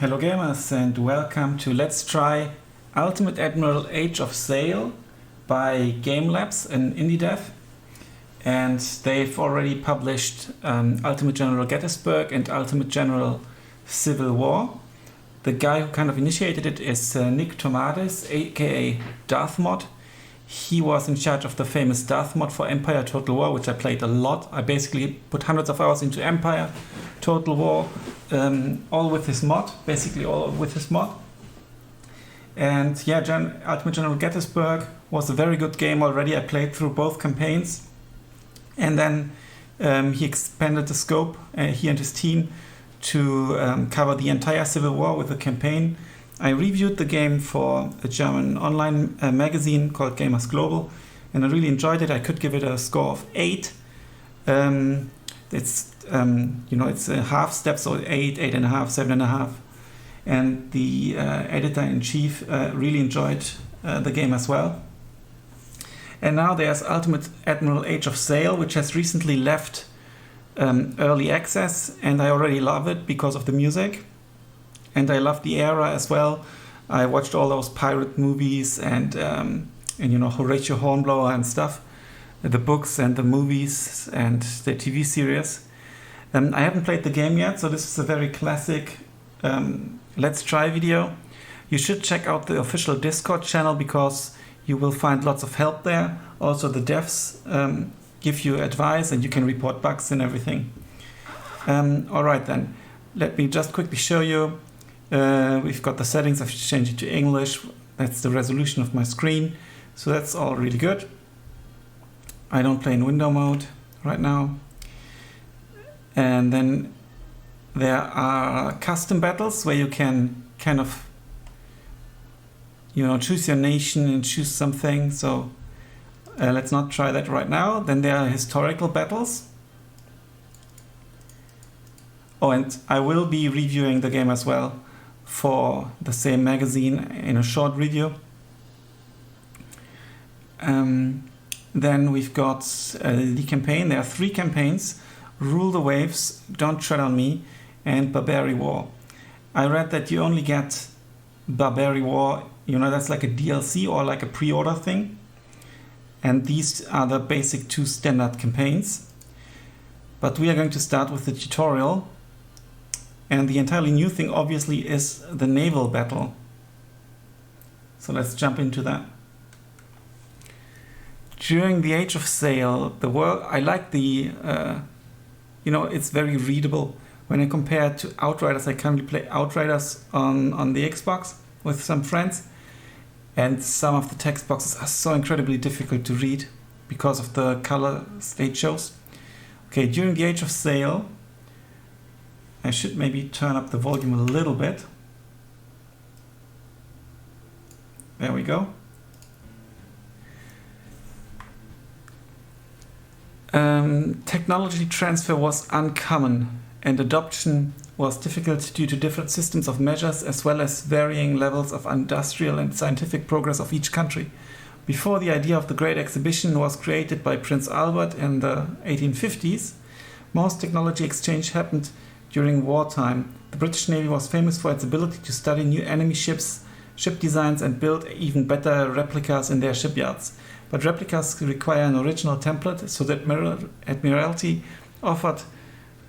Hello gamers and welcome to Let's Try Ultimate Admiral Age of Sail by Game Labs, an indie dev. And they've already published Ultimate General Gettysburg and Ultimate General Civil War. The guy who kind of initiated it is Nick Tomades, aka Darth Mod. He was in charge of the famous Darth Mod for Empire Total War, which I played a lot. I basically put hundreds of hours into Empire Total War, all with his mod, basically all with his mod. And yeah, Ultimate General Gettysburg was a very good game already. I played through both campaigns. And then he expanded the scope, he and his team, to cover the entire Civil War with the campaign. I reviewed the game for a German online magazine called Gamers Global, and I really enjoyed it. I could give it a score of 8. It's it's a half step, so 8, 8.5, 7.5. And the editor-in-chief really enjoyed the game as well. And now there's Ultimate Admiral Age of Sail, which has recently left early access, and I already love it because of the music. And I love the era as well. I watched all those pirate movies and Horatio Hornblower and stuff, the books and the movies and the TV series. I haven't played the game yet, so this is a very classic Let's Try video. You should check out the official Discord channel because you will find lots of help there. Also the devs give you advice and you can report bugs and everything. Alright then, let me just quickly show you. We've got the settings. I've changed it to English. That's the resolution of my screen. So that's all really good. I don't play in window mode right now. And then there are custom battles where you can kind of choose your nation and choose something. So let's not try that right now. Then there are historical battles. Oh, and I will be reviewing the game as well for the same magazine in a short review. Then we've got the campaign. There are 3 campaigns: Rule the Waves, Don't Tread on Me, and Barbary War. I read that you only get Barbary War, that's like a DLC or like a pre-order thing. And these are the basic 2 standard campaigns. But we are going to start with the tutorial. And the entirely new thing, obviously, is the naval battle. So let's jump into that. During the Age of Sail, the world, I like the, it's very readable. When I compare it to Outriders, I currently play Outriders on the Xbox with some friends. And some of the text boxes are so incredibly difficult to read because of the color stage shows. Okay, during the Age of Sail, I should maybe turn up the volume a little bit. There we go. Technology transfer was uncommon and adoption was difficult due to different systems of measures as well as varying levels of industrial and scientific progress of each country. Before the idea of the Great Exhibition was created by Prince Albert in the 1850s, most technology exchange happened during wartime. The British Navy was famous for its ability to study new enemy ships, ship designs, and build even better replicas in their shipyards. But replicas require an original template, so the Admiralty offered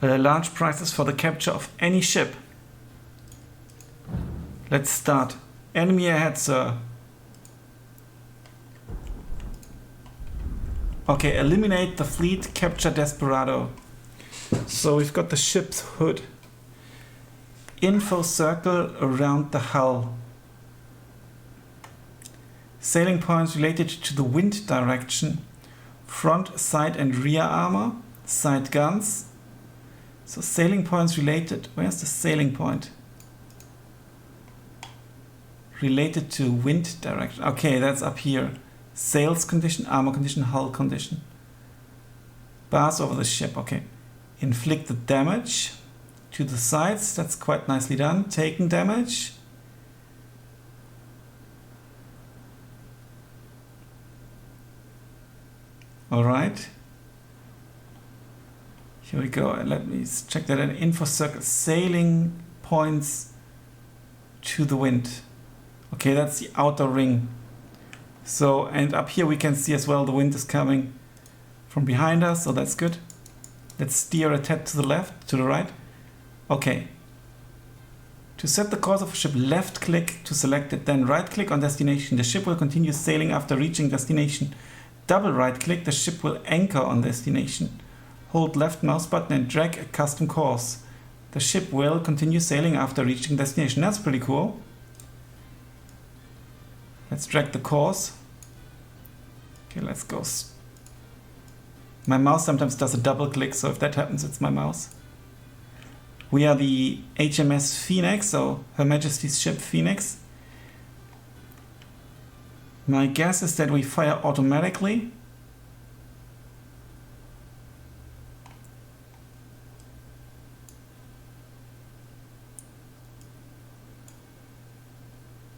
large prizes for the capture of any ship. Let's start. Enemy ahead, sir. Okay, eliminate the fleet, capture Desperado. So we've got the ship's hood. Info circle around the hull. Sailing points related to the wind direction. Front, side and rear armor. Side guns. So sailing points related. Where's the sailing point? Related to wind direction. Okay, that's up here. Sails condition, armor condition, hull condition. Bars over the ship. Okay. Inflict the damage to the sides. That's quite nicely done. Taken damage. Alright. Here we go. Let me check that in. Info circle. Sailing points to the wind. Okay, that's the outer ring. So, and up here we can see as well the wind is coming from behind us, so that's good. Let's steer a tad to the left, to the right. Okay. To set the course of a ship, left click to select it, then right click on destination. The ship will continue sailing after reaching destination. Double right click, the ship will anchor on destination. Hold left mouse button and drag a custom course. The ship will continue sailing after reaching destination. That's pretty cool. Let's drag the course. Okay, let's go. My mouse sometimes does a double click, so if that happens, it's my mouse. We are the HMS Phoenix, so Her Majesty's ship Phoenix. My guess is that we fire automatically.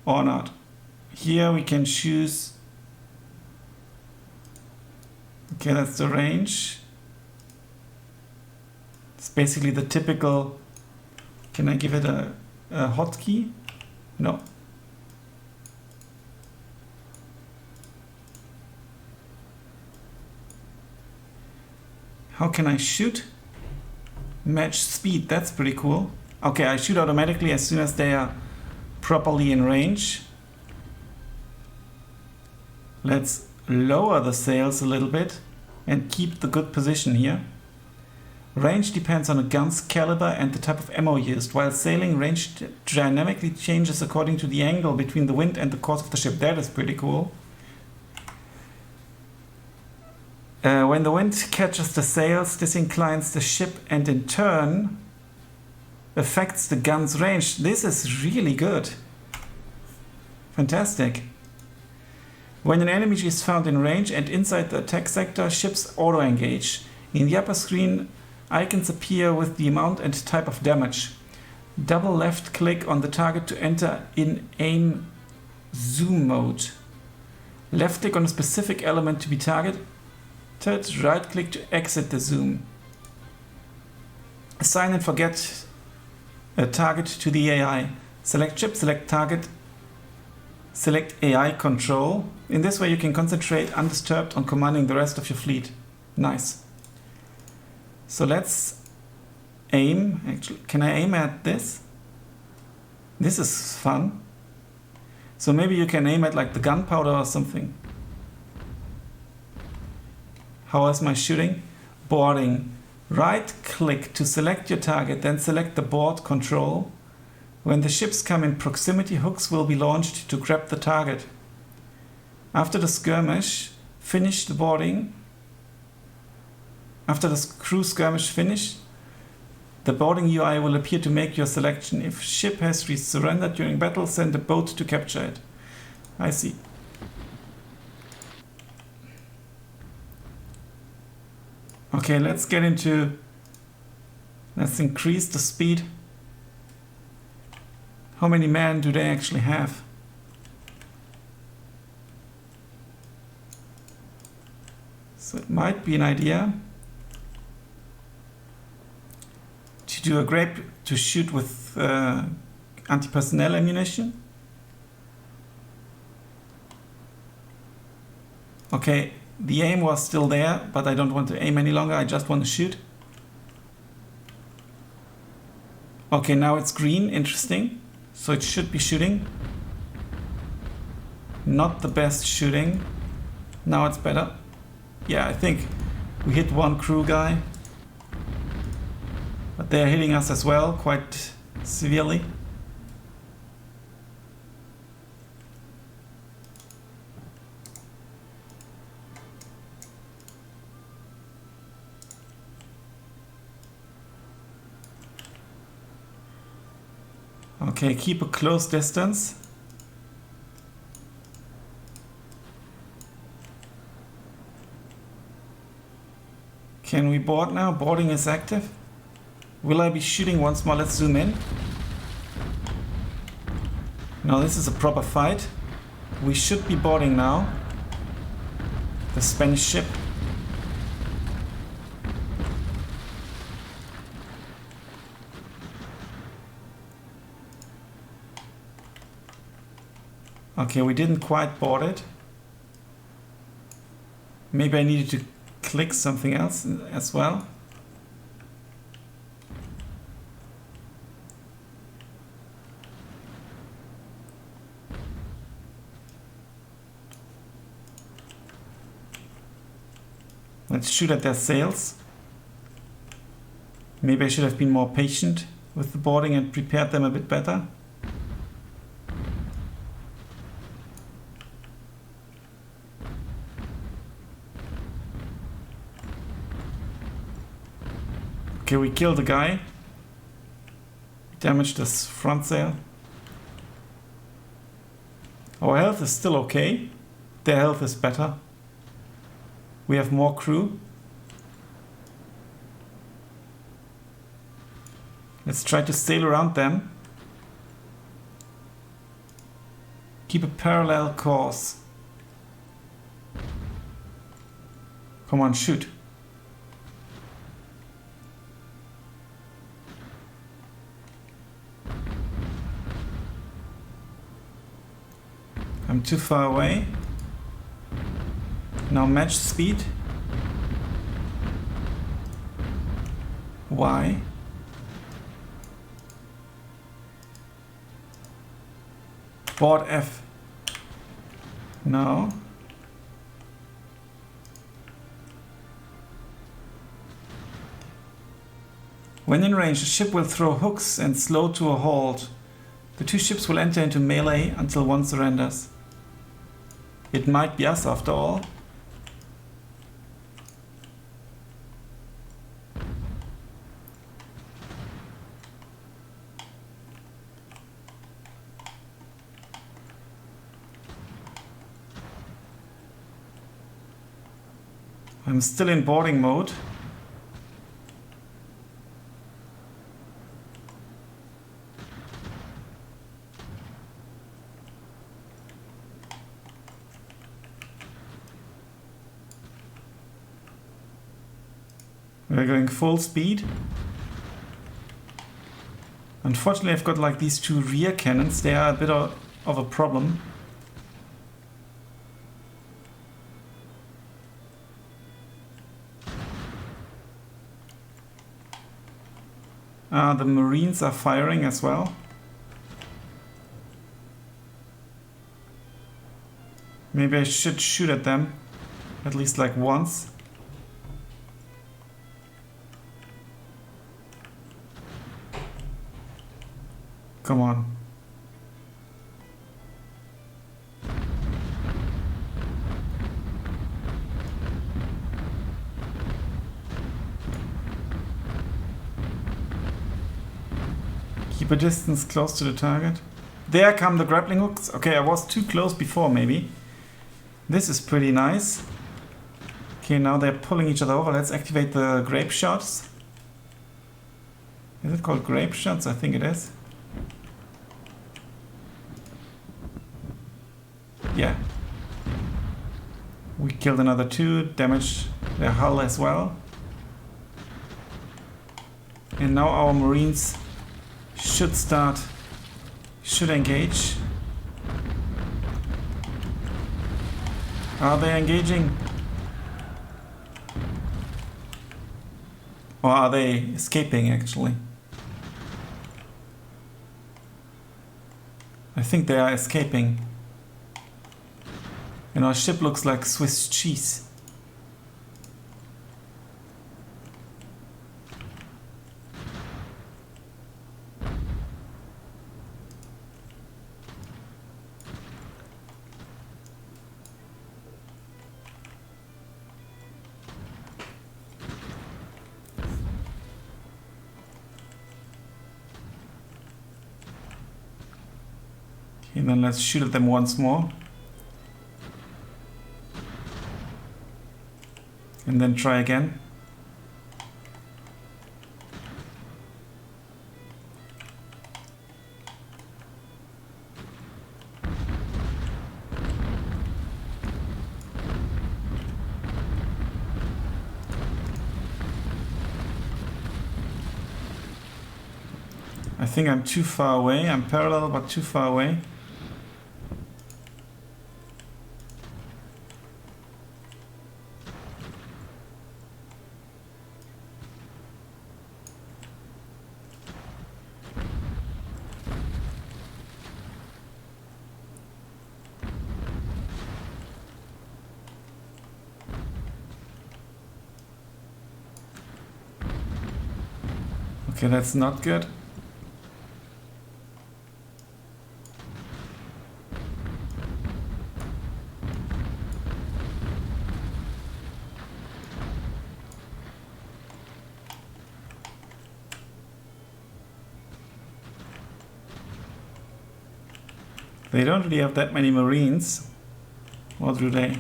Or not. Here we can choose. Okay, that's the range. It's basically the typical. Can I give it a hotkey? No. How can I shoot? Match speed, that's pretty cool. Okay, I shoot automatically as soon as they are properly in range. Let's lower the sails a little bit and keep the good position here. Range depends on a gun's caliber and the type of ammo used. While sailing, range dynamically changes according to the angle between the wind and the course of the ship. That is pretty cool. When the wind catches the sails, this inclines the ship and in turn affects the gun's range. This is really good. Fantastic. When an enemy is found in range and inside the attack sector, ships auto-engage. In the upper screen, icons appear with the amount and type of damage. Double left click on the target to enter in aim zoom mode. Left click on a specific element to be targeted. Right click to exit the zoom. Assign and forget a target to the AI. Select ship, select target, select AI control. In this way you can concentrate undisturbed on commanding the rest of your fleet. Nice. So let's aim. Actually, can I aim at this? This is fun. So maybe you can aim at like the gunpowder or something. How is my shooting? Boarding. Right click to select your target, then select the board control. When the ships come in proximity, hooks will be launched to grab the target. After the skirmish, finish the boarding. After the crew skirmish finish, the boarding UI will appear to make your selection. If ship has surrendered during battle, send a boat to capture it. I see. Okay, let's increase the speed. How many men do they actually have? So it might be an idea to do a grape to shoot with anti-personnel ammunition. Okay, the aim was still there, but I don't want to aim any longer, I just want to shoot. Okay, now it's green, interesting. So it should be shooting. Not the best shooting. Now it's better. Yeah, I think we hit one crew guy. But they're hitting us as well, quite severely. Okay, keep a close distance. Can we board now? Boarding is active. Will I be shooting once more? Let's zoom in. Now this is a proper fight. We should be boarding now. The Spanish ship. Okay, we didn't quite board it. Maybe I needed to click something else as well. Let's shoot at their sails. Maybe I should have been more patient with the boarding and prepared them a bit better. Okay, we killed the guy. Damaged his front sail. Our health is still okay. Their health is better. We have more crew. Let's try to sail around them. Keep a parallel course. Come on, shoot. I'm too far away. Now match speed. Y. Board F. No. When in range, the ship will throw hooks and slow to a halt. The two ships will enter into melee until one surrenders. It might be us after all. I'm still in boarding mode. We're going full speed. Unfortunately, I've got like these two rear cannons. They are a bit of a problem. The Marines are firing as well. Maybe I should shoot at them, at least like once. Come on. Keep a distance close to the target. There come the grappling hooks. Okay, I was too close before maybe. This is pretty nice. Okay, now they're pulling each other over. Let's activate the grape shots. Is it called grape shots? I think it is. Yeah. We killed another two, damaged their hull as well. And now our Marines should engage. Are they engaging? Or are they escaping actually? I think they are escaping. And our ship looks like Swiss cheese. Okay, then let's shoot at them once more. And then try again. I think I'm too far away. I'm parallel but too far away. Okay, that's not good. They don't really have that many Marines. Or do they?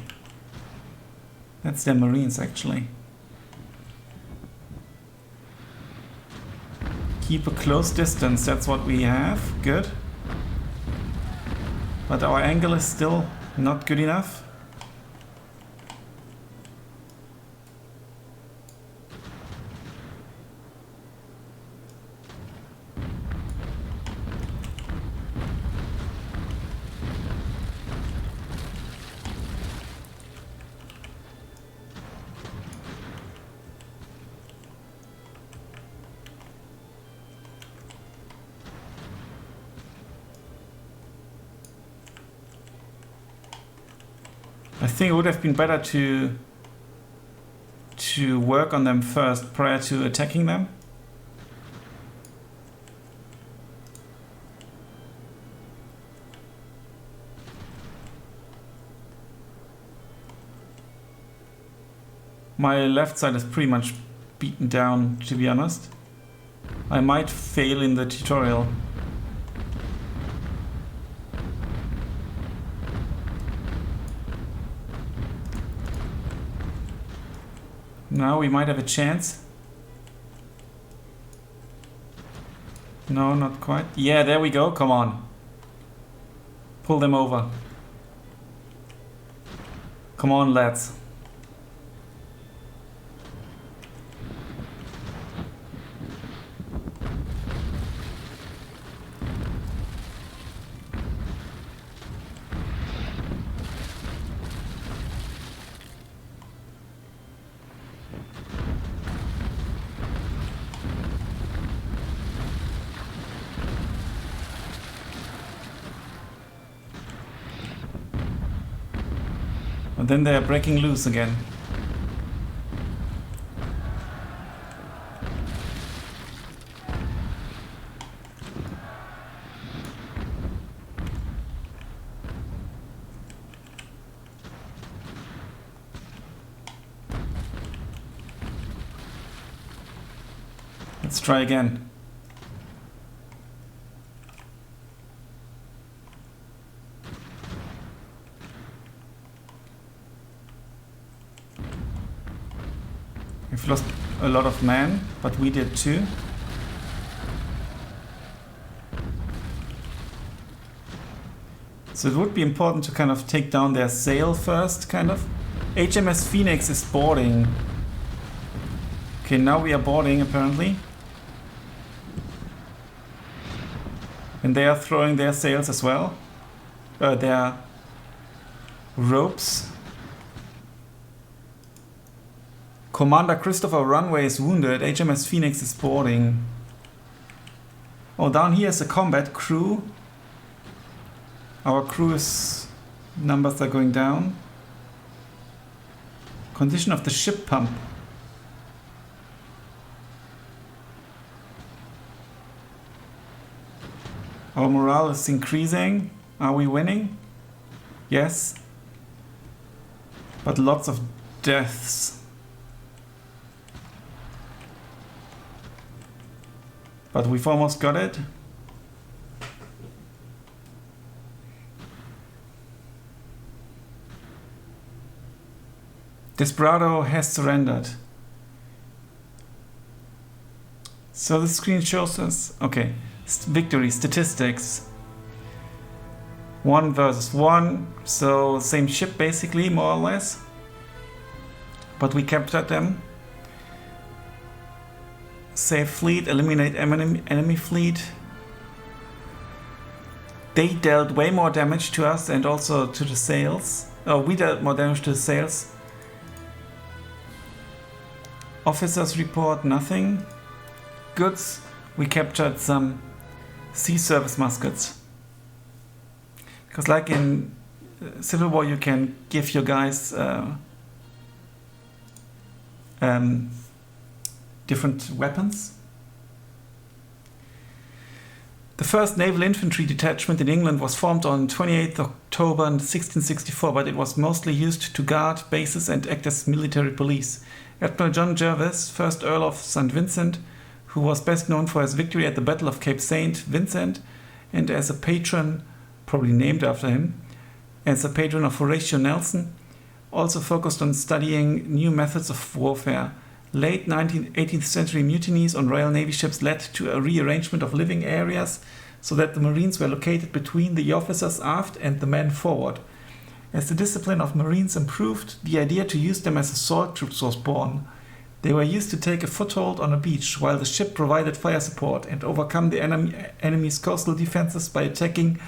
That's their Marines, actually. Keep a close distance, that's what we have. Good. But our angle is still not good enough. I think it would have been better to work on them first prior to attacking them. My left side is pretty much beaten down, to be honest. I might fail in the tutorial. Now we might have a chance. No, not quite. Yeah, there we go. Come on. Pull them over. Come on, lads. And then they are breaking loose again. Let's try again. We've lost a lot of men, but we did too. So it would be important to kind of take down their sail first, kind of. HMS Phoenix is boarding. Okay, now we are boarding apparently. And they are throwing their sails as well. Their ropes. Commander Christopher Runway is wounded. HMS Phoenix is boarding. Oh, down here is a combat crew. Our crew's numbers are going down. Condition of the ship pump. Our morale is increasing. Are we winning? Yes. But lots of deaths. But we've almost got it. Desperado has surrendered. So the screen shows us, okay, victory statistics. 1 versus 1, so same ship basically, more or less. But we captured them. Save fleet, eliminate enemy fleet. They dealt way more damage to us and also to the sails. Oh, we dealt more damage to the sails. Officers report nothing. Goods, we captured some sea service muskets. Because like in Civil War you can give your guys different weapons. first naval infantry detachment in England was formed on 28th October 1664, but it was mostly used to guard bases and act as military police. Admiral John Gervais, 1st Earl of St. Vincent, who was best known for his victory at the Battle of Cape St. Vincent and as a patron, probably named after him, as a patron of Horatio Nelson, also focused on studying new methods of warfare. Late 18th century mutinies on Royal Navy ships led to a rearrangement of living areas so that the Marines were located between the officers aft and the men forward. As the discipline of Marines improved, the idea to use them as assault troops was born. They were used to take a foothold on a beach while the ship provided fire support and overcome the enemy's coastal defenses by attacking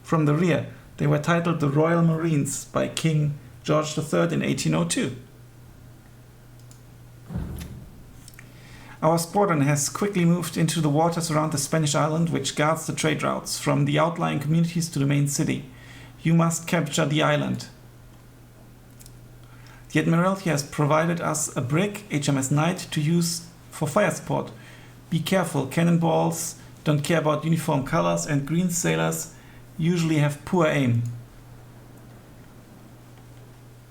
from the rear. They were titled the Royal Marines by King George III in 1802. Our squadron has quickly moved into the waters around the Spanish island, which guards the trade routes from the outlying communities to the main city. You must capture the island. The Admiralty has provided us a brig, HMS Knight, to use for fire support. Be careful, cannonballs don't care about uniform colors and green sailors usually have poor aim.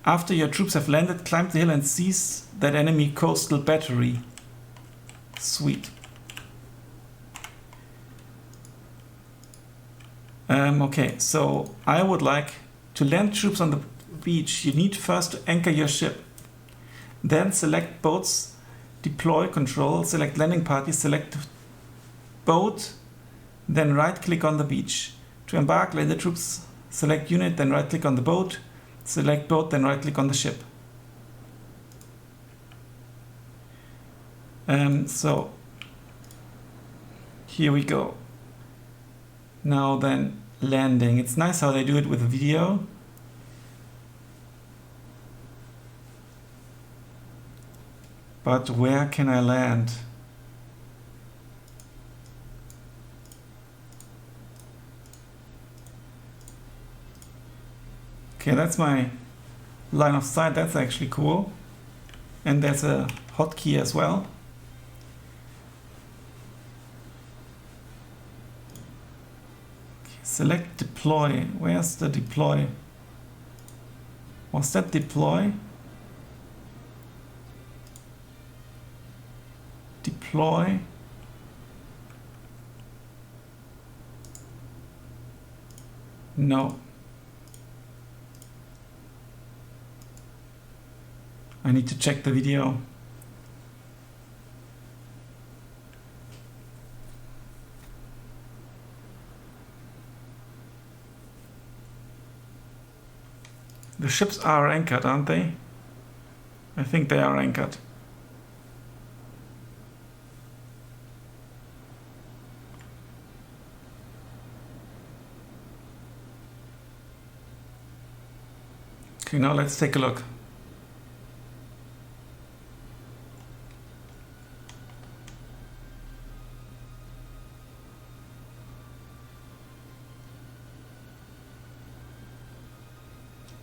After your troops have landed, climb the hill and seize that enemy coastal battery. Sweet. Okay, so I would like to land troops on the beach. You need first to anchor your ship. Then select boats, deploy control, select landing party, select boat, then right click on the beach. To embark, land the troops, select unit, then right click on the boat, select boat, then right click on the ship. So here we go. Now then, landing. It's nice how they do it with video. But where can I land? Okay, that's my line of sight. That's actually cool. And there's a hotkey as well. Select deploy. Where's the deploy? Was that deploy? Deploy. No. I need to check the video. The ships are anchored, aren't they? I think they are anchored. Okay, now let's take a look.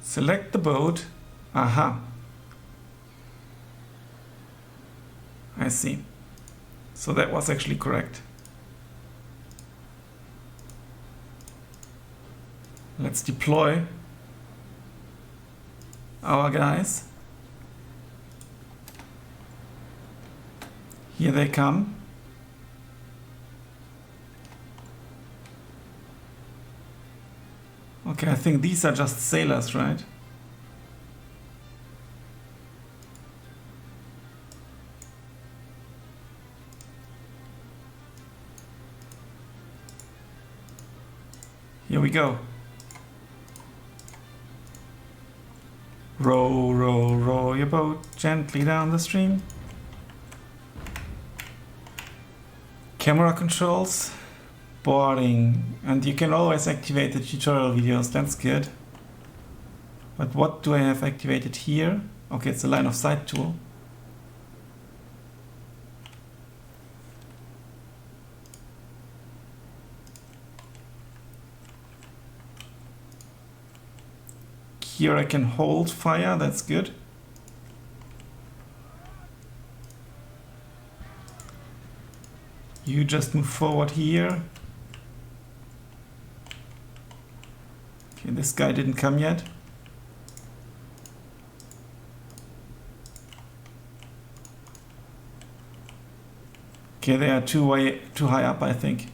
Select the boat. Aha. I see. So that was actually correct. Let's deploy our guys. Here they come. Okay, I think these are just sailors, right? Here we go. Row, row, row your boat gently down the stream. Camera controls. Boarding, and you can always activate the tutorial videos, that's good. But what do I have activated here? Okay, it's the line of sight tool. Here I can hold fire, that's good. You just move forward here. Okay, this guy didn't come yet. Okay, they are too high up, I think.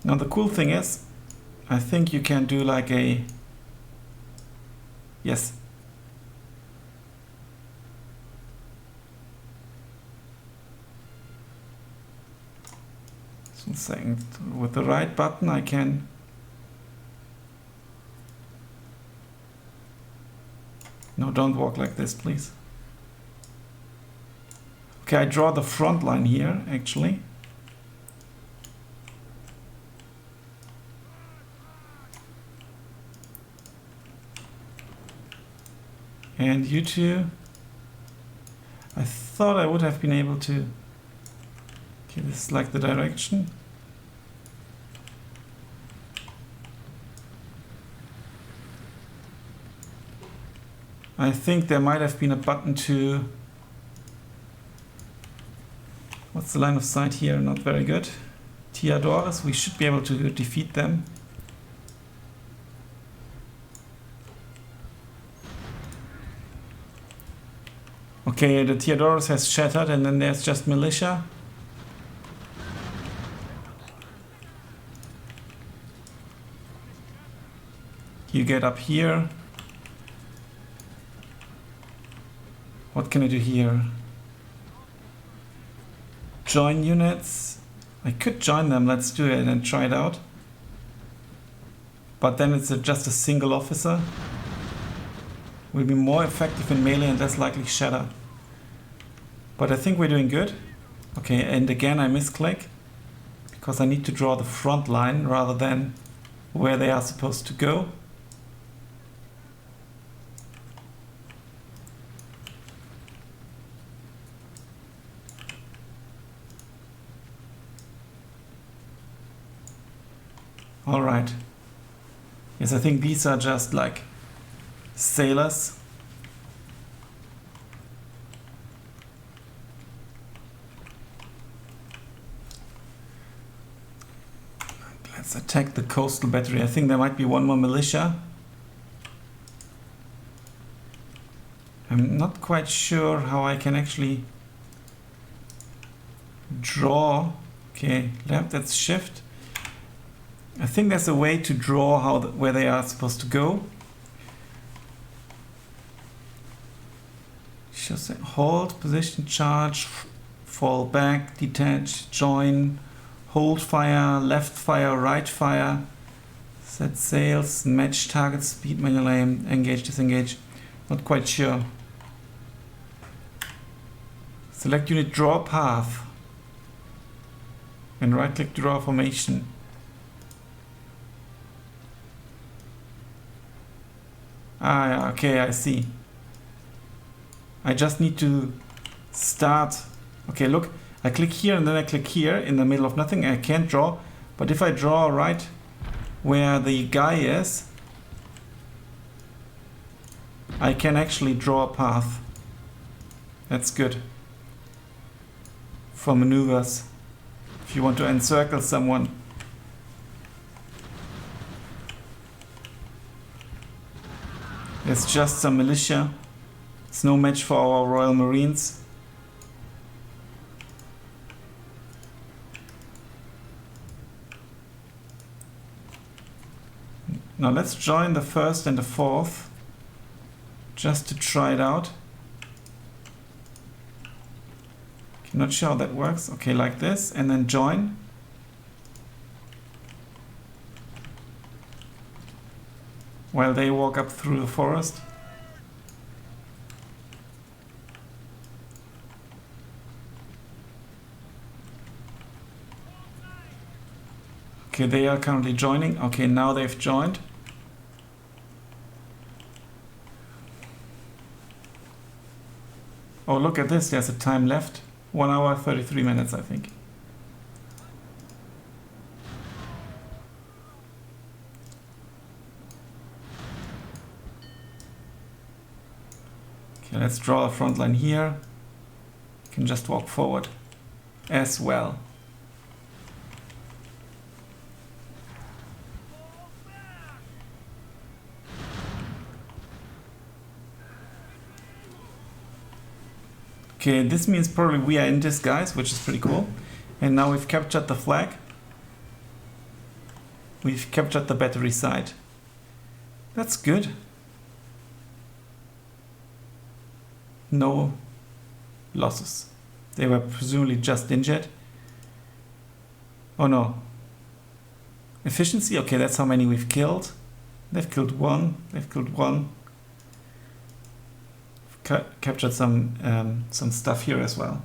Now the cool thing is, I think you can do like a... Yes. So one second. With the right button I can... No, don't walk like this, please. Okay, I draw the front line here, actually. And you two, I thought I would have been able to... Okay, this is like the direction. I think there might have been a button to... What's the line of sight here? Not very good. Tiradores, we should be able to defeat them. Okay, the Tiradores has shattered and then there's just militia. You get up here. What can I do here? Join units. I could join them, let's do it and try it out. But then it's just a single officer. Will be more effective in melee and less likely shatter. But I think we're doing good. Okay, and again I misclick because I need to draw the front line rather than where they are supposed to go. All right. Yes, I think these are just like sailors. Let's attack the coastal battery. I think there might be one more militia. I'm not quite sure how I can actually draw. Okay, left, that's shift. I think there's a way to draw where they are supposed to go. Just hold, position, charge, fall back, detach, join, hold fire, left fire, right fire, set sails, match target speed, manual aim, engage, disengage. Not quite sure. Select unit, draw path, and right click, draw formation. Ah, yeah, okay, I see. I just need to start. Okay, look, I click here and then I click here in the middle of nothing. I can't draw, but if I draw right where the guy is, I can actually draw a path. That's good for maneuvers. If you want to encircle someone. It's just some militia. It's no match for our Royal Marines. Now let's join the 1st and the 4th just to try it out. Okay, not sure how that works. Okay, like this, and then join. While they walk up through the forest. Okay, they are currently joining. Okay, now they've joined. Oh, look at this. There's a time left. 1 hour, 33 minutes, I think. Okay, let's draw a front line here. You can just walk forward as well. Okay, this means probably we are in disguise, which is pretty cool. And now we've captured the flag. We've captured the battery site. That's good. No losses. They were presumably just injured. Oh no. Efficiency? Okay, that's how many we've killed. They've killed one. They've killed one. Captured some stuff here as well.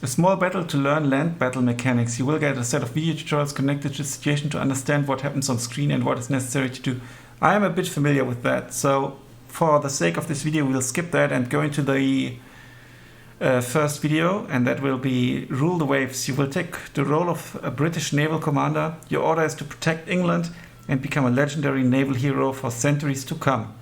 A small battle to learn land battle mechanics. You will get a set of video tutorials connected to the situation to understand what happens on screen and what is necessary to do. I am a bit familiar with that, so for the sake of this video we'll skip that and go into the first video, and that will be Rule the Waves. You will take the role of a British naval commander. Your order is to protect England and become a legendary naval hero for centuries to come.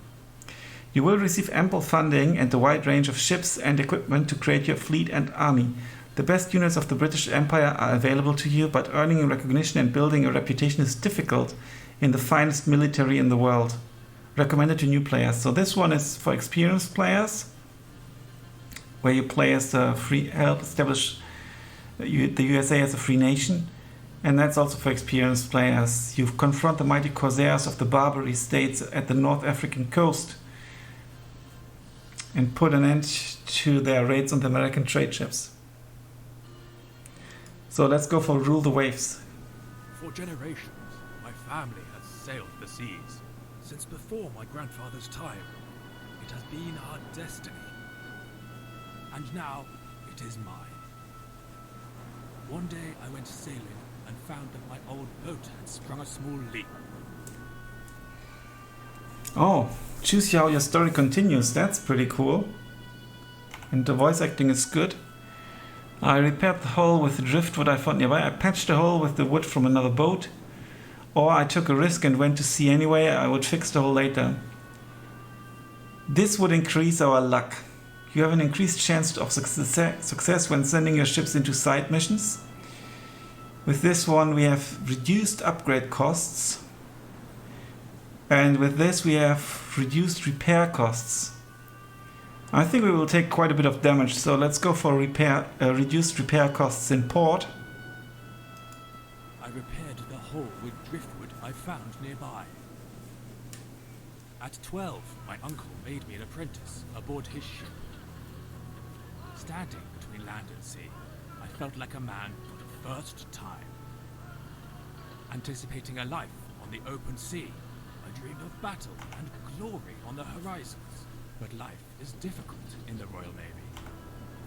You will receive ample funding and a wide range of ships and equipment to create your fleet and army. The best units of the British Empire are available to you, but earning recognition and building a reputation is difficult in the finest military in the world. Recommended to new players. So this one is for experienced players, where you play as a help establish the USA as a free nation. And that's also for experienced players. You confront the mighty corsairs of the Barbary states at the North African coast and put an end to their raids on the American trade ships. So let's go for Rule the Waves. For generations, my family has sailed the seas. Since before my grandfather's time, it has been our destiny. And now, it is mine. One day I went sailing and found that my old boat had sprung a small leak. Oh, choose how your story continues. That's pretty cool. And the voice acting is good. I repaired the hole with the driftwood I found nearby. I patched the hole with the wood from another boat. Or I took a risk and went to sea anyway. I would fix the hole later. This would increase our luck. You have an increased chance of success when sending your ships into side missions. With this one we have reduced upgrade costs. And with this we have reduced repair costs. I think we will take quite a bit of damage, so let's go for reduced repair costs in port. I repaired the hole with driftwood I found nearby. At 12, my uncle made me an apprentice aboard his ship. Standing between land and sea, I felt like a man for the first time. Anticipating a life on the open sea, I dreamed of battle and glory on the horizons. But life is difficult in the Royal Navy,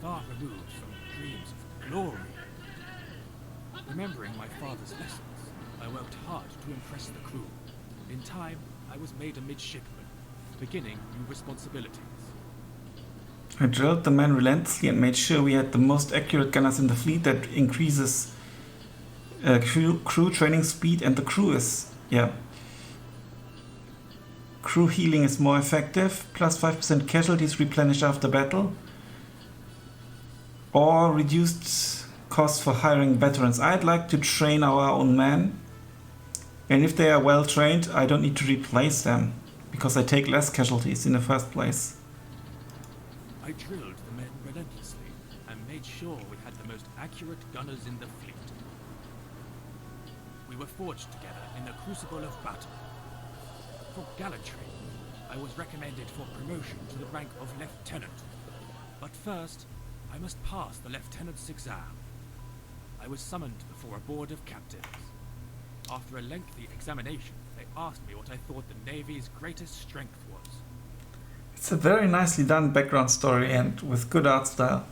far removed from dreams of glory. Remembering my father's lessons, I worked hard to impress the crew. In time, I was made a midshipman, beginning new responsibilities. I drilled the men relentlessly and made sure we had the most accurate gunners in the fleet. That increases crew training speed, and the crew is, crew healing is more effective, plus 5% casualties replenished after battle, or reduced costs for hiring veterans. I'd like to train our own men, and if they are well trained, I don't need to replace them, because I take less casualties in the first place. I drilled the men relentlessly and made sure we had the most accurate gunners in the fleet. We were forged together in the crucible of battle. For gallantry, I was recommended for promotion to the rank of lieutenant. But first, I must pass the lieutenant's exam. I was summoned before a board of captains. After a lengthy examination, they asked me what I thought the Navy's greatest strength was. It's a very nicely done background story and with good art style.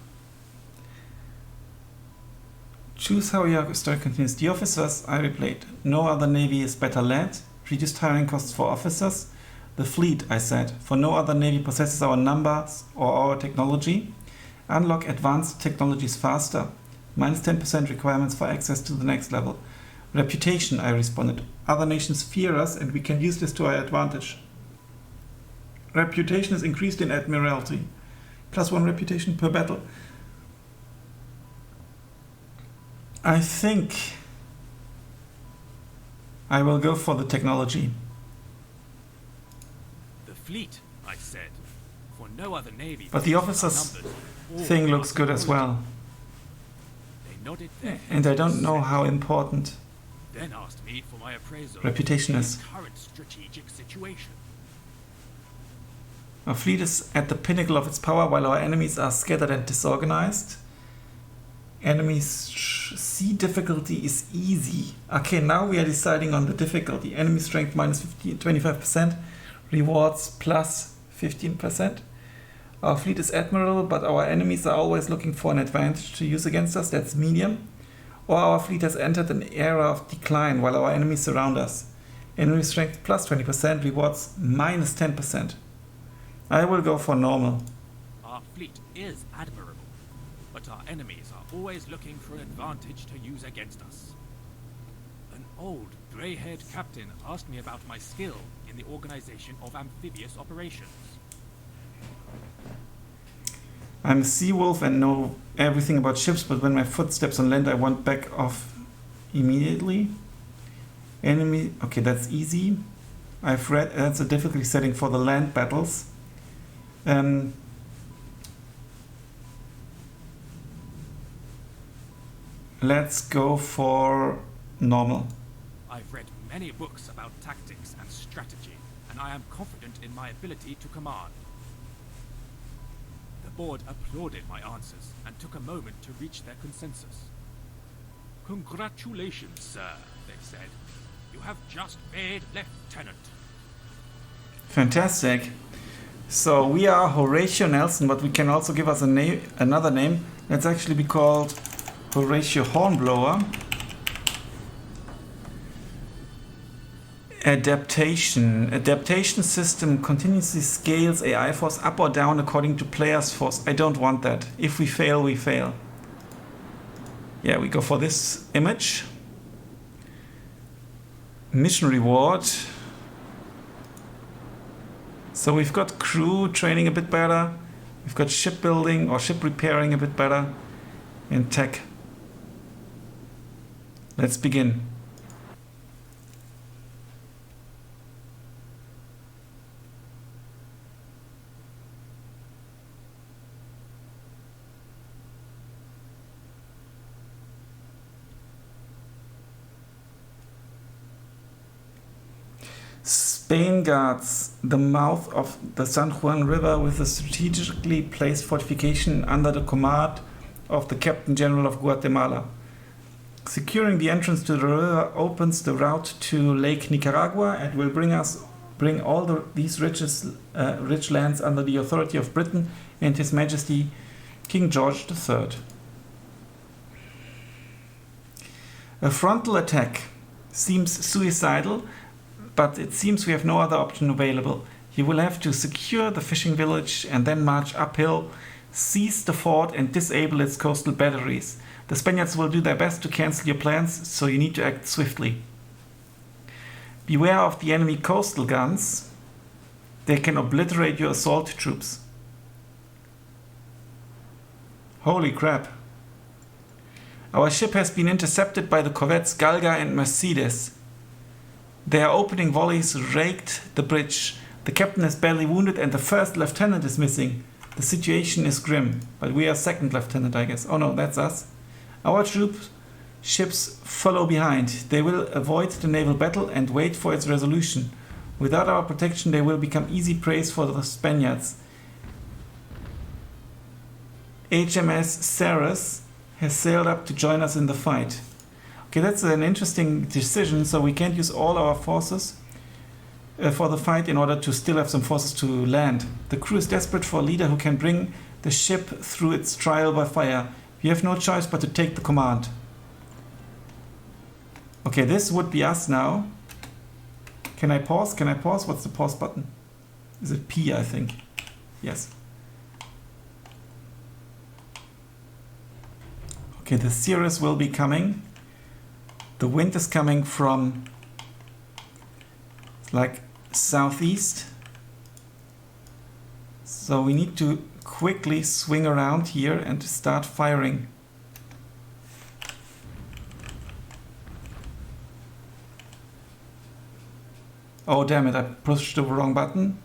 Choose how your story continues. The officers I replayed. No other navy is better led. Reduced hiring costs for officers. The fleet, I said. For no other navy possesses our numbers or our technology. Unlock advanced technologies faster. Minus 10% requirements for access to the next level. Reputation, I responded. Other nations fear us and we can use this to our advantage. Reputation is increased in Admiralty. +1 reputation per battle. I think I will go for the technology. The fleet, I said. For no other navy. But the officers thing looks good as well. They nodded their And I don't know how important then asked me for my appraisal reputation of is. the current strategic situation. Our fleet is at the pinnacle of its power while our enemies are scattered and disorganized. Enemies sea difficulty is easy. Okay, now we are deciding on the difficulty. Enemy strength minus 25%, rewards plus 15%. Our fleet is admiral, but our enemies are always looking for an advantage to use against us. That's medium. Or our fleet has entered an era of decline while our enemies surround us. Enemy strength plus 20%, rewards minus 10%. I will go for normal. Our fleet is admirable, but our enemies are always looking for an advantage to use against us. An old, grey-haired captain asked me about my skill in the organization of amphibious operations. I'm a sea wolf and know everything about ships, but when my foot steps on land, I want back off immediately. Enemy, okay, that's easy. I've read that's a difficulty setting for the land battles. Let's go for normal. I've read many books about tactics and strategy, and I am confident in my ability to command. The board applauded my answers and took a moment to reach their consensus. "Congratulations, sir," they said. "You have just made lieutenant." Fantastic. So we are Horatio Nelson, but we can also give us a name, another name. Let's actually be called Horatio Hornblower. Adaptation. Adaptation system continuously scales AI force up or down according to player's force. I don't want that. If we fail, we fail. Yeah, we go for this image. Mission reward. So we've got crew training a bit better. We've got shipbuilding or ship repairing a bit better. And tech. Let's begin. Spain guards the mouth of the San Juan River with a strategically placed fortification under the command of the Captain General of Guatemala. Securing the entrance to the river opens the route to Lake Nicaragua and will bring all these rich lands under the authority of Britain and His Majesty King George III. A frontal attack seems suicidal, but it seems we have no other option available. You will have to secure the fishing village and then march uphill, seize the fort and disable its coastal batteries. The Spaniards will do their best to cancel your plans, so you need to act swiftly. Beware of the enemy coastal guns. They can obliterate your assault troops. Holy crap. Our ship has been intercepted by the corvettes Galga and Mercedes. Their opening volleys raked the bridge. The captain is badly wounded and the first lieutenant is missing. The situation is grim, but we are second lieutenant, I guess. Oh no, that's us. Our ships follow behind. They will avoid the naval battle and wait for its resolution. Without our protection, they will become easy prey for the Spaniards. HMS Ceres has sailed up to join us in the fight. Okay, that's an interesting decision, so we can't use all our forces for the fight in order to still have some forces to land. The crew is desperate for a leader who can bring the ship through its trial by fire. We have no choice but to take the command. Okay, this would be us now. Can I pause? Can I pause? What's the pause button? Is it P, I think? Yes. Okay, the Ceres will be coming. The wind is coming from like southeast. So we need to quickly swing around here and start firing. Oh damn it, I pushed the wrong button.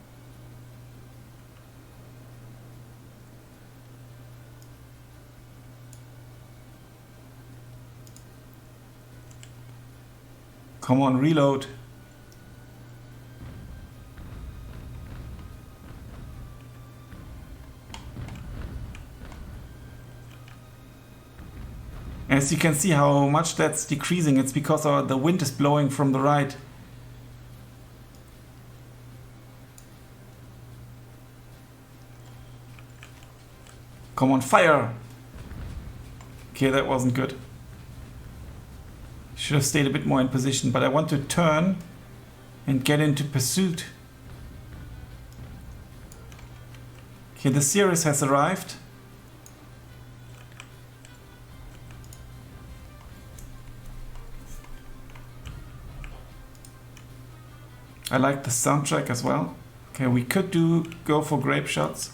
Come on, reload. As you can see how much that's decreasing, it's because the wind is blowing from the right. Come on, fire! Okay, that wasn't good. Should have stayed a bit more in position, but I want to turn and get into pursuit. Okay, the Cirrus has arrived. I like the soundtrack as well. Okay, we could go for grape shots.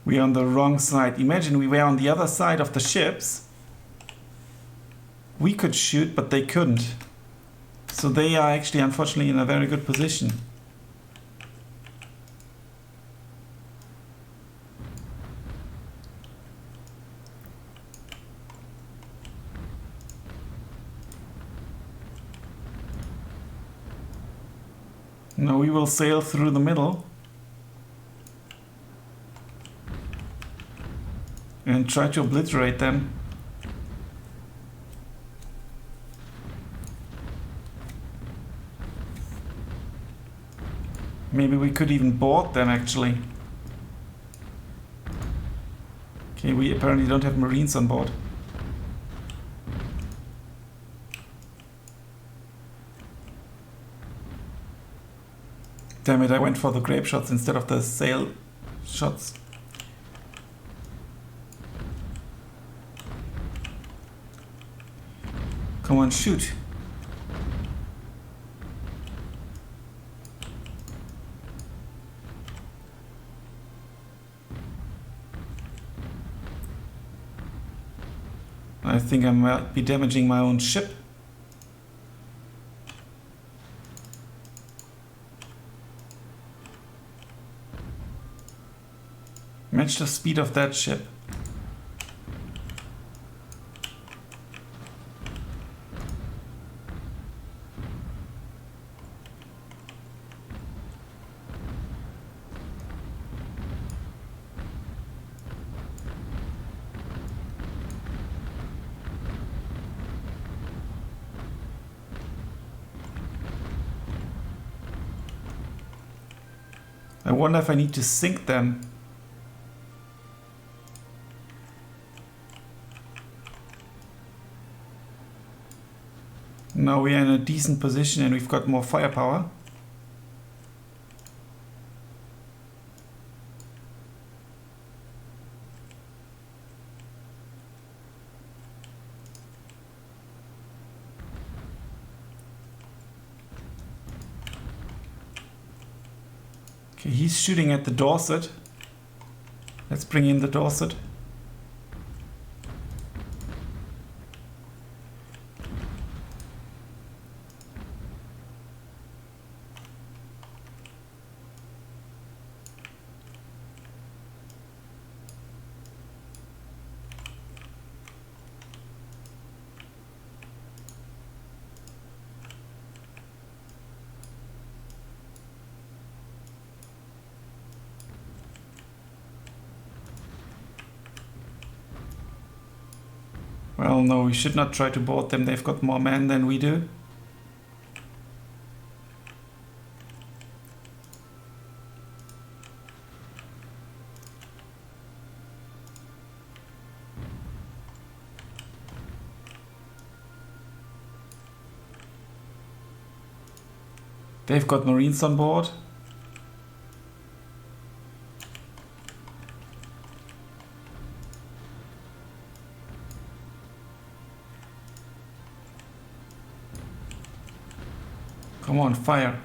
We're on the wrong side. Imagine we were on the other side of the ships. We could shoot, but they couldn't. So they are actually, unfortunately, in a very good position. Now we will sail through the middle. And try to obliterate them. Maybe we could even board them actually. Okay, we apparently don't have Marines on board. Damn it, I went for the grape shots instead of the sail shots. Come on, shoot. I think I might be damaging my own ship. Match the speed of that ship. I wonder if I need to sink them. Now we are in a decent position and we've got more firepower. Okay, he's shooting at the Dorset. Let's bring in the Dorset. Well, no, we should not try to board them. They've got more men than we do. They've got Marines on board. Come on, fire.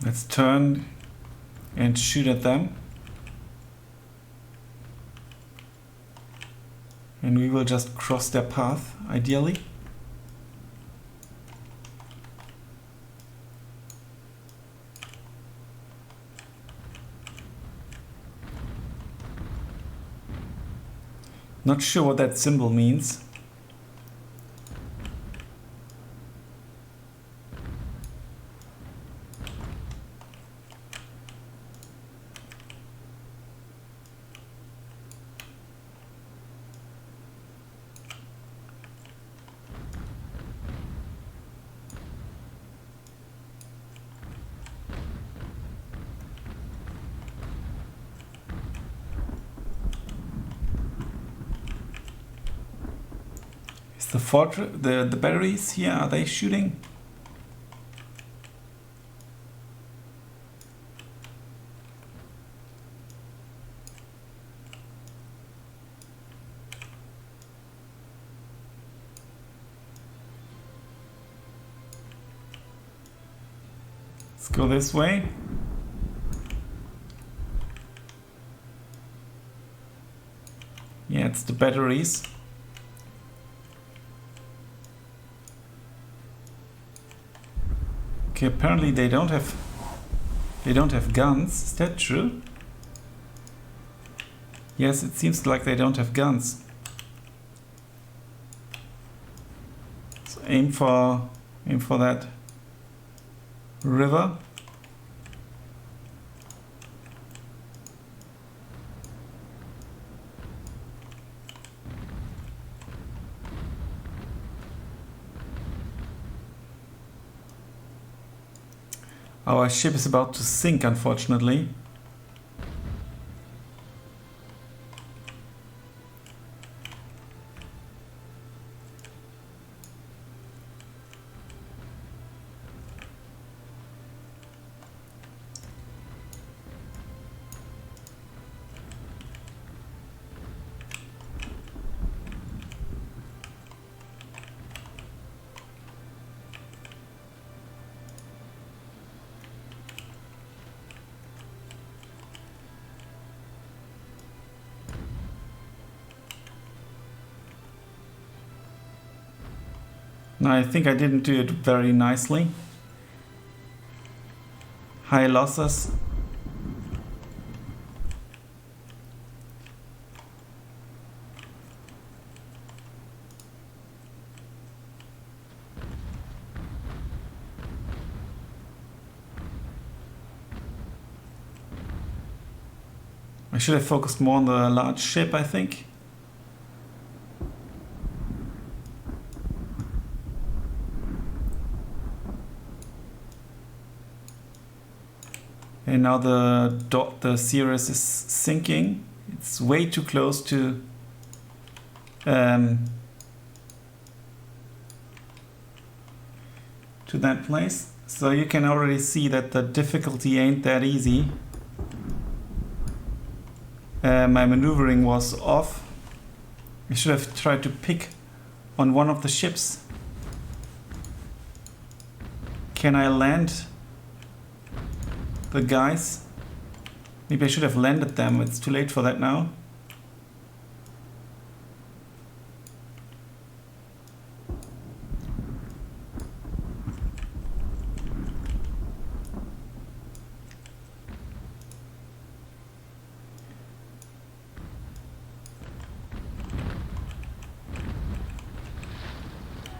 Let's turn and shoot at them. And we will just cross their path, ideally. Not sure what that symbol means. The batteries here, are they shooting? Let's go this way. Yeah, it's the batteries. Okay, apparently they don't have guns. Is that true? Yes, it seems like they don't have guns. So aim for that river. Our ship is about to sink, unfortunately. No, I think I didn't do it very nicely. High losses. I should have focused more on the large ship, I think. And now the Cirrus is sinking. It's way too close to that place. So you can already see that the difficulty ain't that easy. My maneuvering was off. I should have tried to pick on one of the ships. Can I land the guys? Maybe I should have landed them. It's too late for that now.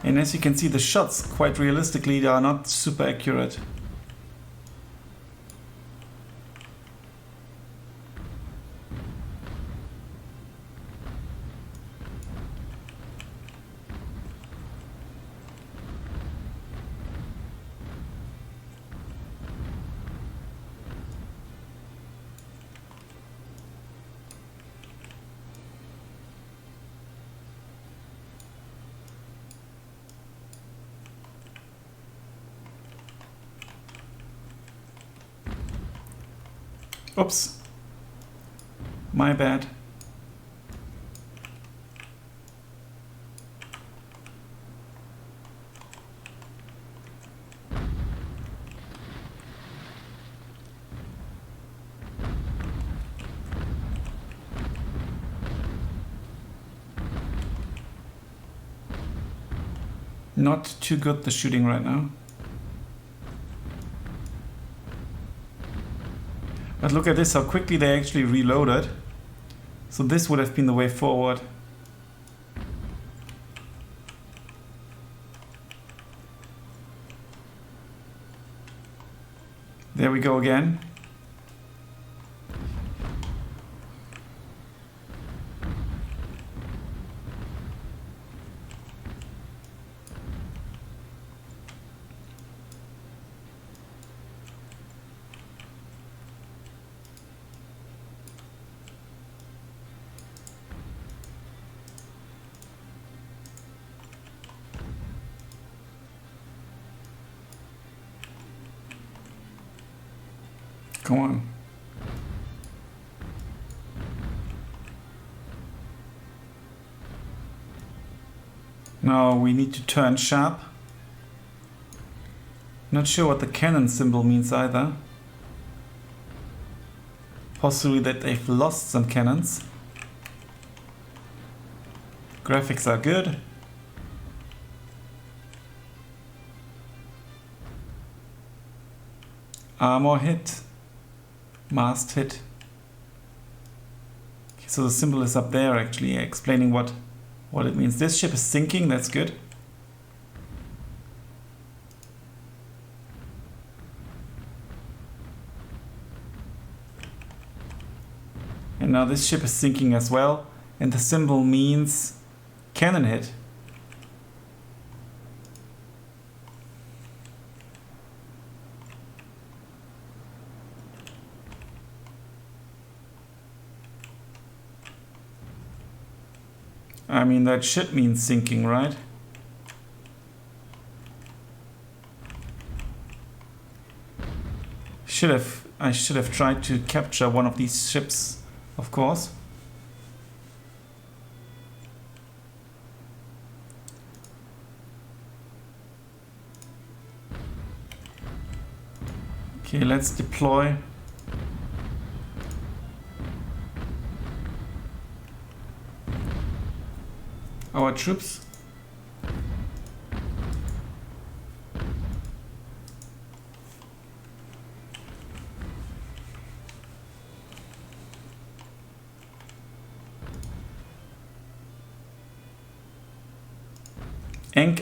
And as you can see, the shots, quite realistically, they are not super accurate. Oops. My bad. Not too good, the shooting right now. But look at this, how quickly they actually reloaded. So this would have been the way forward. There we go again. Come on. Now we need to turn sharp. Not sure what the cannon symbol means either. Possibly that they've lost some cannons. Graphics are good. Armor hit. Mast hit. Okay, so the symbol is up there actually explaining what it means. This ship is sinking, that's good. And now this ship is sinking as well, and the symbol means cannon hit. I mean, that should mean sinking, right? I should have tried to capture one of these ships, of course. Okay, let's deploy. Our troops.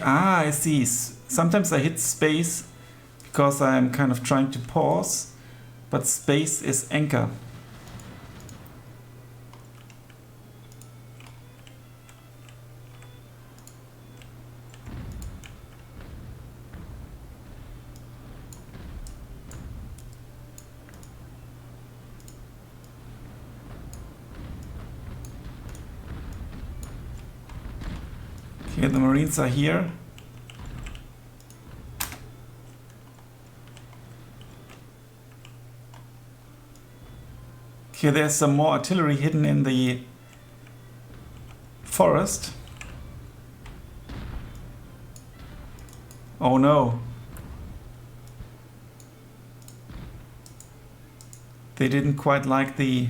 I see. Sometimes I hit space because I'm kind of trying to pause, but space is anchor. Okay, the Marines are here. Okay, there's some more artillery hidden in the forest. Oh no. They didn't quite like the...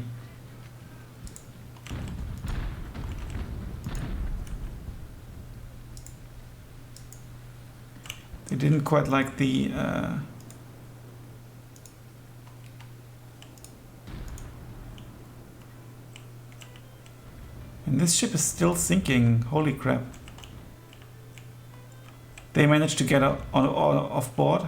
They didn't quite like the... And this ship is still sinking. Holy crap. They managed to get off board.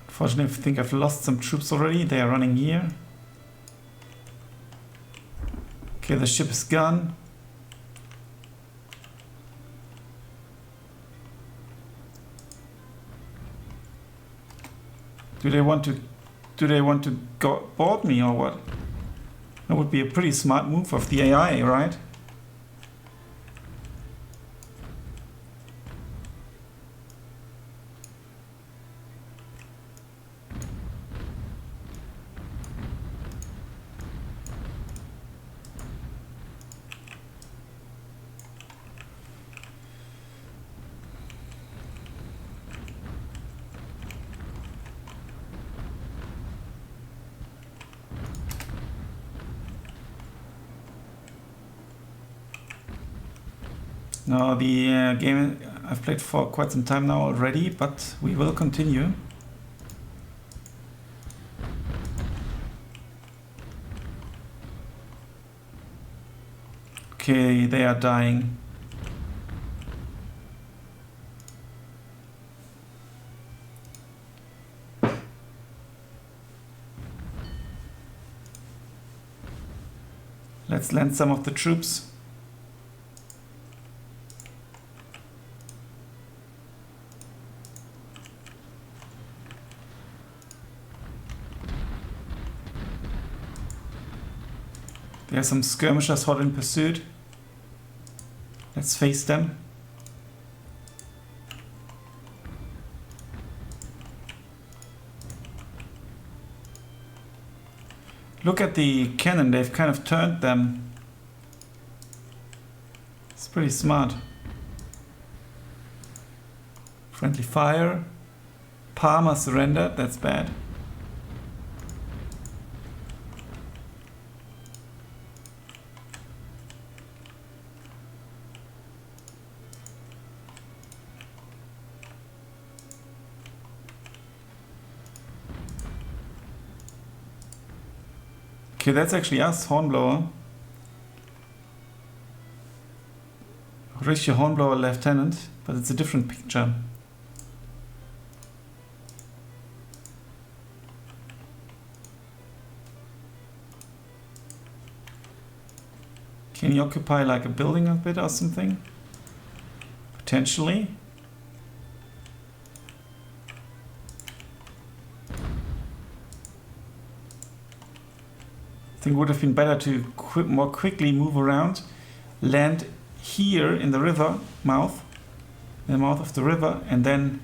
Unfortunately, I think I've lost some troops already. They are running here. Okay, the ship is gone. Do they want to go board me or what? That would be a pretty smart move of the AI, right? Now the game I've played for quite some time now already, but we will continue. Okay, they are dying. Let's land some of the troops. There are some skirmishers hot in pursuit. Let's face them. Look at the cannon, they've kind of turned them. It's pretty smart. Friendly fire. Parma surrendered, that's bad. Okay, that's actually us, Hornblower. Horatio Hornblower Lieutenant, but it's a different picture. Can you occupy like a building a bit or something? Potentially. I think it would have been better to more quickly move around, land here in the river mouth, in the mouth of the river, and then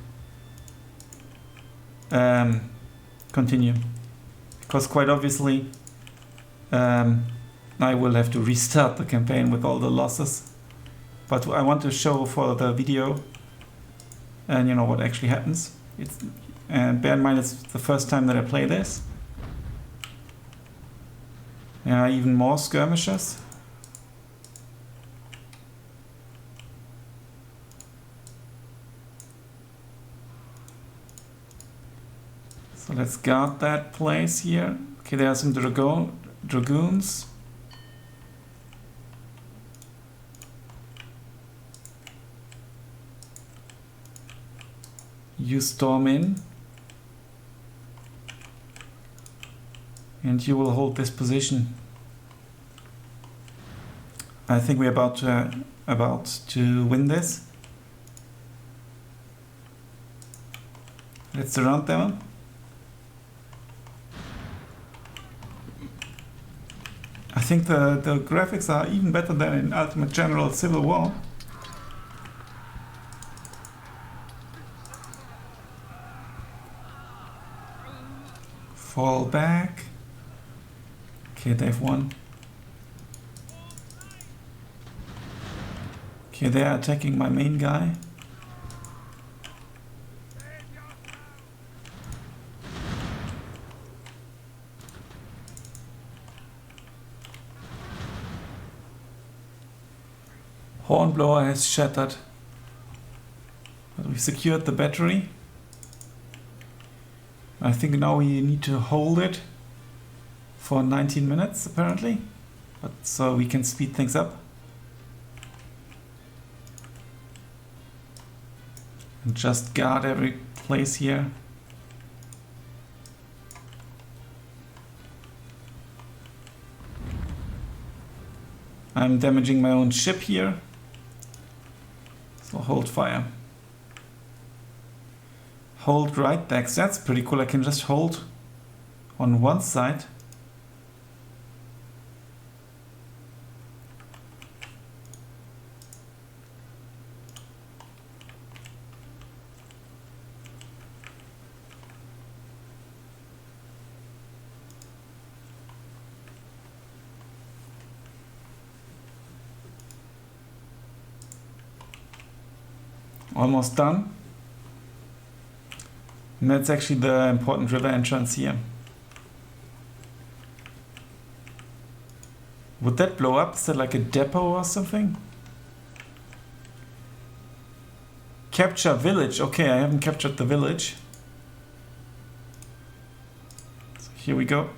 continue. Because quite obviously I will have to restart the campaign with all the losses. But I want to show for the video and you know what actually happens. It's bear in mind it's the first time that I play this. Yeah, even more skirmishers. So let's guard that place here. Okay, there are some dragoons. You storm in. And you will hold this position. I think we're about to win this. Let's surround them. I think the graphics are even better than in Ultimate General Civil War. Fall back. Okay, they've won. Okay, they are attacking my main guy. Hornblower has shattered. But we secured the battery. I think now we need to hold it for 19 minutes apparently, but so we can speed things up. And just guard every place here. I'm damaging my own ship here, so hold fire. Hold right decks, that's pretty cool. I can just hold on one side. Almost done. And that's actually the important river entrance here. Would that blow up? Is that like a depot or something? capture village. Okay, I haven't captured the village. So here we go.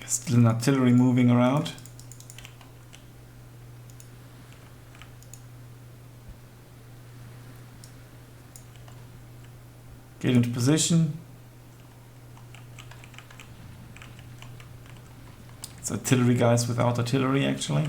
Still an artillery moving around. Get into position. It's artillery guys without artillery actually.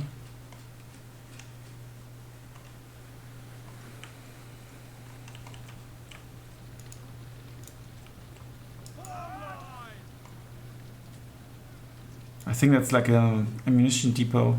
I think that's like an ammunition depot.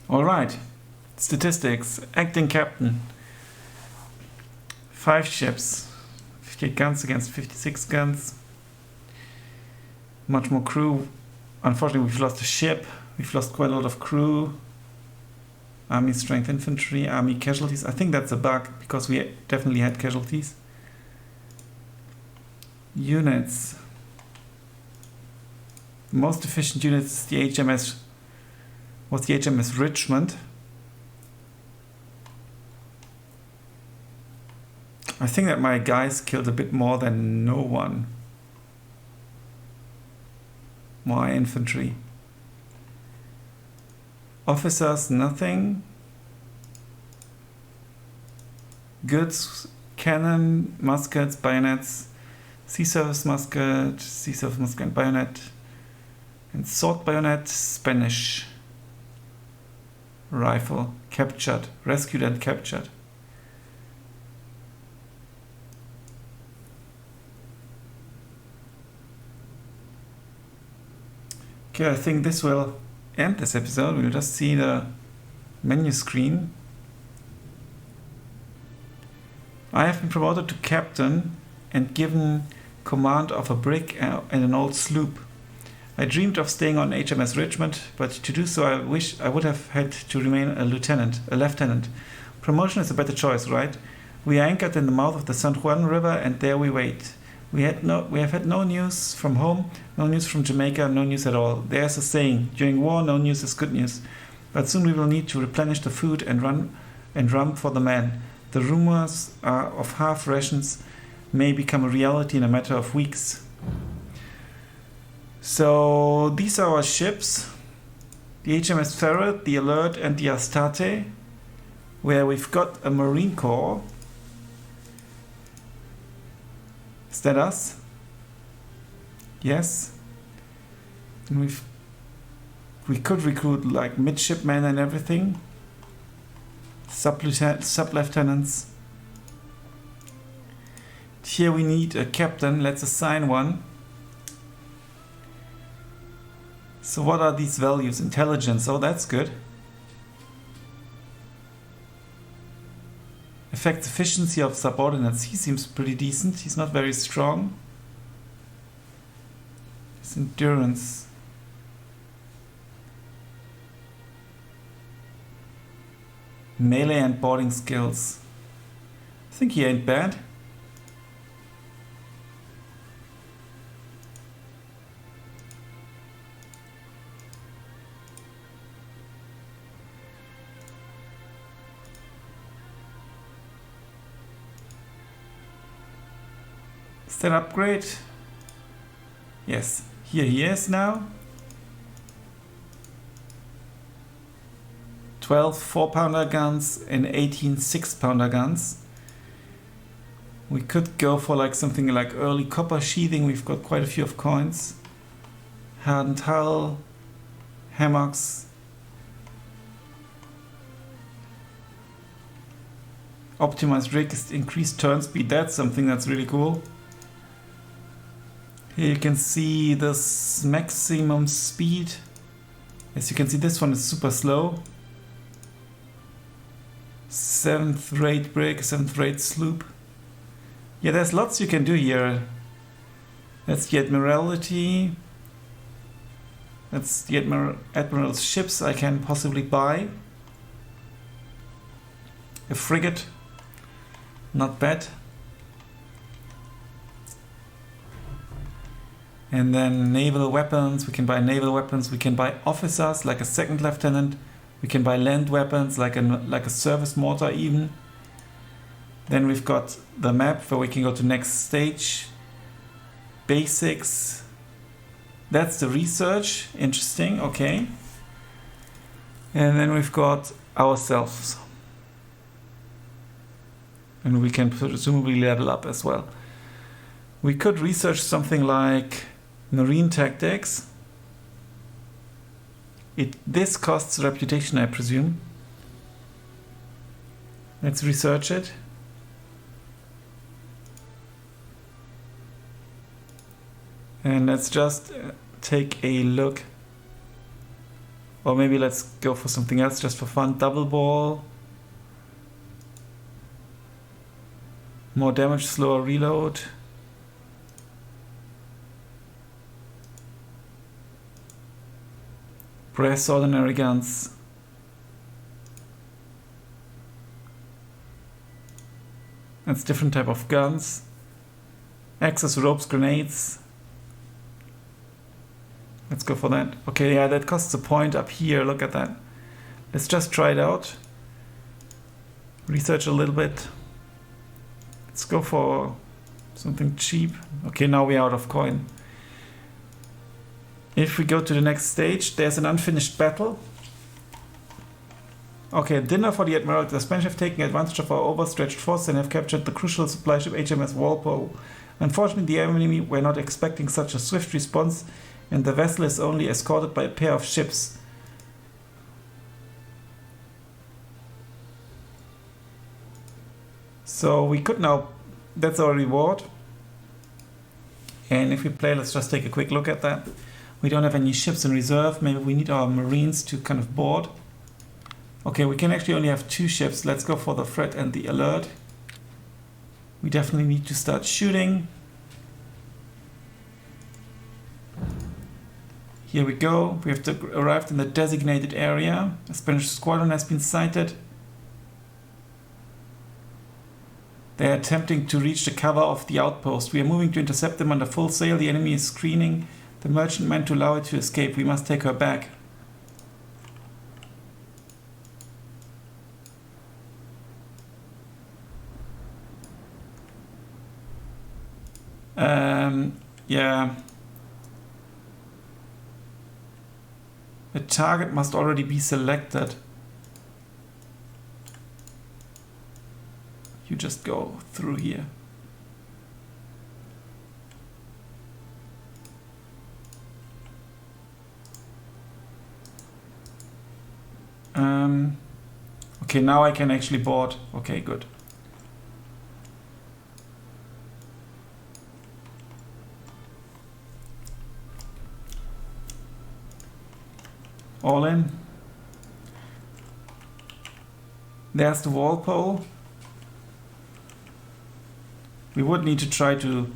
All right. Statistics. Acting captain. 5 ships. 58 guns against 56 guns. Much more crew. Unfortunately, we've lost a ship. We've lost quite a lot of crew. Army strength infantry. Army casualties. I think that's a bug because we definitely had casualties. Units. The most efficient unit is the HMS. Was the HMS Richmond. I think that my guys killed a bit more than no one. My infantry. Officers, nothing. Goods, cannon, muskets, bayonets, sea surface musket and bayonet, and sword bayonet, Spanish rifle, captured, rescued and captured. Okay, I think this will end this episode. We'll just see the menu screen. I have been promoted to captain and given command of a brig and an old sloop. I dreamed of staying on HMS Richmond, but to do so I wish I would have had to remain a lieutenant. Promotion is a better choice, right? We are anchored in the mouth of the San Juan River and there we wait. We have had no news from home, no news from Jamaica, no news at all. There's a saying, during war no news is good news. But soon we will need to replenish the food and rum for the men. The rumors of half rations may become a reality in a matter of weeks. So these are our ships. The HMS Ferret, the Alert and the Astarte, where we've got a Marine Corps. Is that us? Yes. And we could recruit like midshipmen and everything. Sub-lieutenants. Here we need a captain. Let's assign one. So what are these values? Intelligence. Oh, that's good. Affects efficiency of subordinates. He seems pretty decent. He's not very strong. His endurance. Melee and boarding skills. I think he ain't bad. Is that upgrade? Yes, here he is now. 12 4-pounder guns and 18 6-pounder guns. We could go for like something like early copper sheathing. We've got quite a few of coins. Hardened hull, hammocks. Optimized rig is increased turn speed. That's something that's really cool. Here you can see this maximum speed. As you can see, this one is super slow. 7th rate brig, 7th rate sloop. Yeah, there's lots you can do here. That's the Admiralty. That's the Admiral's ships I can possibly buy. A frigate. Not bad. And then naval weapons. We can buy naval weapons. We can buy officers like a second lieutenant. We can buy land weapons like a service mortar even. Then we've got the map where we can go to next stage. Basics. That's the research. Interesting. Okay. And then we've got ourselves. And we can presumably level up as well. We could research something like marine tactics. This costs reputation, I presume. Let's research it. And let's just take a look. Or maybe let's go for something else just for fun. Double ball. More damage, slower reload. Brass ordinary guns. That's different type of guns. Axes, ropes, grenades. Let's go for that. Okay, yeah, that costs a point up here. Look at that. Let's just try it out. Research a little bit. Let's go for something cheap. Okay, now we're out of coin. If we go to the next stage, there's an unfinished battle. Okay, dinner for the Admiral. The Spanish have taken advantage of our overstretched force and have captured the crucial supply ship HMS Walpole. Unfortunately, the enemy were not expecting such a swift response, and the vessel is only escorted by a pair of ships. So we could now, that's our reward. And if we play, let's just take a quick look at that. We don't have any ships in reserve. Maybe we need our marines to kind of board. Okay, we can actually only have 2 ships. Let's go for the threat and the alert. We definitely need to start shooting. Here we go. We have arrived in the designated area. A Spanish squadron has been sighted. They are attempting to reach the cover of the outpost. We are moving to intercept them under full sail. The enemy is screening the merchantman to allow it to escape. We must take her back. Yeah. A target must already be selected. You just go through here. Okay, now I can actually board. Okay, good. All in. There's the Walpole. We would need to try to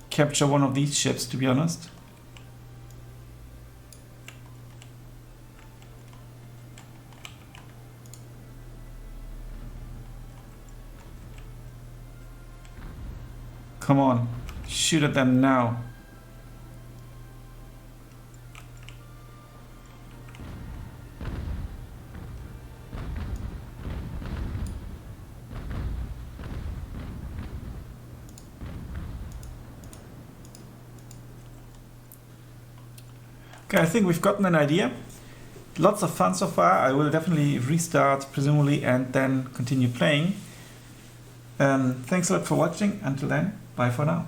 capture one of these ships, to be honest. Come on, shoot at them now. Okay, I think we've gotten an idea. Lots of fun so far. I will definitely restart, presumably, and then continue playing. Thanks a lot for watching. Until then, bye for now.